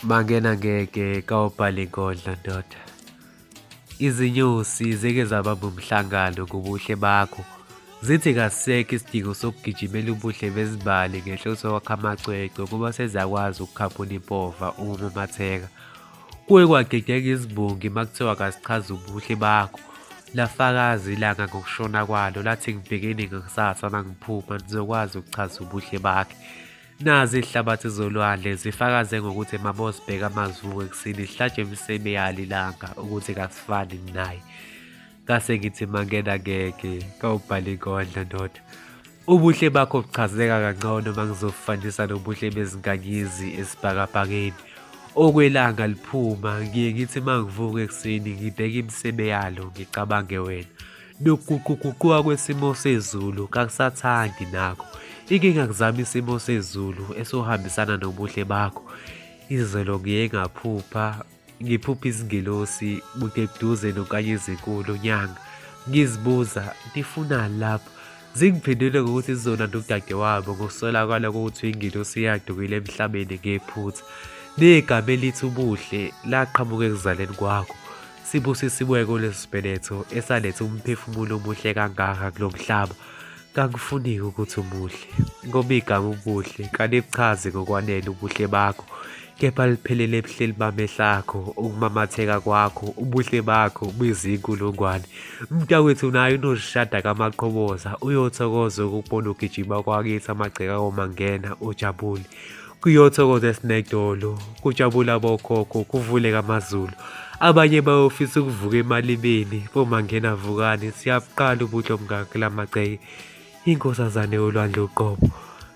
Mangena ngeke kawubhale inkondlo ndoda. Izinyosi zike zabamba umhlangano ngobuhle bakho. Zithi kasisekho isidingo sokugijimela ubuhle bezibali ngenhloso yokwakha amacwecwe kuba seziyakwazi ukukhaphula impova uma umatheka. Kuye kwagegeka izimbongi uma kuthiwa kasichaze ubuhle bakho. Lafakaza ilanga ngokushona kwalo lathi ngibhekene ngakusasa nangiphuma nizokwazi ukuchaza ubuhle bakhe. Nazi ihlabathi zolwandle zifakaze ngokuthi mabosibheka amazuba ekuseni sihlatshe imisebe yalo ilanga ukuthi kasifani naye. Ngase ngithi Mangena ngeke kawubhale inkondlo ndoda. Ubuhle bakho buchazeka kangcono uma ngizofanisa nobuhle bezinkanyizi esibhakabhakeni. Okwelanga liphuma ngiye ngithi uma ngivuka ekuseni ngibheke imisebe yalo ngicabange wena. Nokuguquguquka kwesimo sezulu kakusathandi nakho. Inkinga kuzama isimo sezulu esohambisana nobuhle bakho. Izolo ngiye ngaphupha, ngiphupha izingelosi bude buduze nonkanyezi enkulu nyanga. Ngizibuza nifunani lapho. Zingiphendule ngokuthi zizona nodadewabo ngokuswelakala kokuthi ingelosi yadukile emhlabeni ngephutha. Negama elithi ubuhle laqhamuka ekuzaleni kwakho. Sibusisiwe kulesi sibeletho esaletha umphefumulo omuhle kangaka kulo mhlaba. Kangifuni ukuthi umuhle ngoba igama ubuhle kalichaze ngokwanele ubuhle bakho, kepha liphelele ebuhleli bamehlakho, ukumamatheka kwakho, ubuhle bakho buyizinkulungwane. Mntakwethu naye uNozishada kaMaqhoboza uyothokoza ukubona ugijima kwakithi amagceka komangena ujabule. Kuyothokoza esinedolo, kujabula abokhokho, kuvuleka amazulu. Abanye bayofisa ukuvuka emalibeni, bomangena vukani, siyabuqala ubuhle obungaka lamagceke. Inkosazane yolwandle uqobo,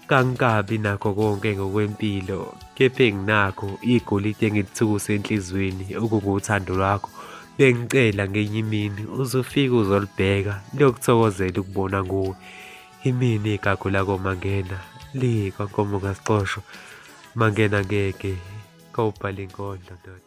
kangikabi nakho konke ngokwempilo, kepha enginakho igolide engilithukuse enhlizweni okunguthando lwakho. Bengicela ngenye imini uzofika uzolibheka liyokuthokozela ukubona nguwe. Imini igagu lako Mangena likwankomo kasixosho. Mangena ngeke kawubhale inkondlo ndoda.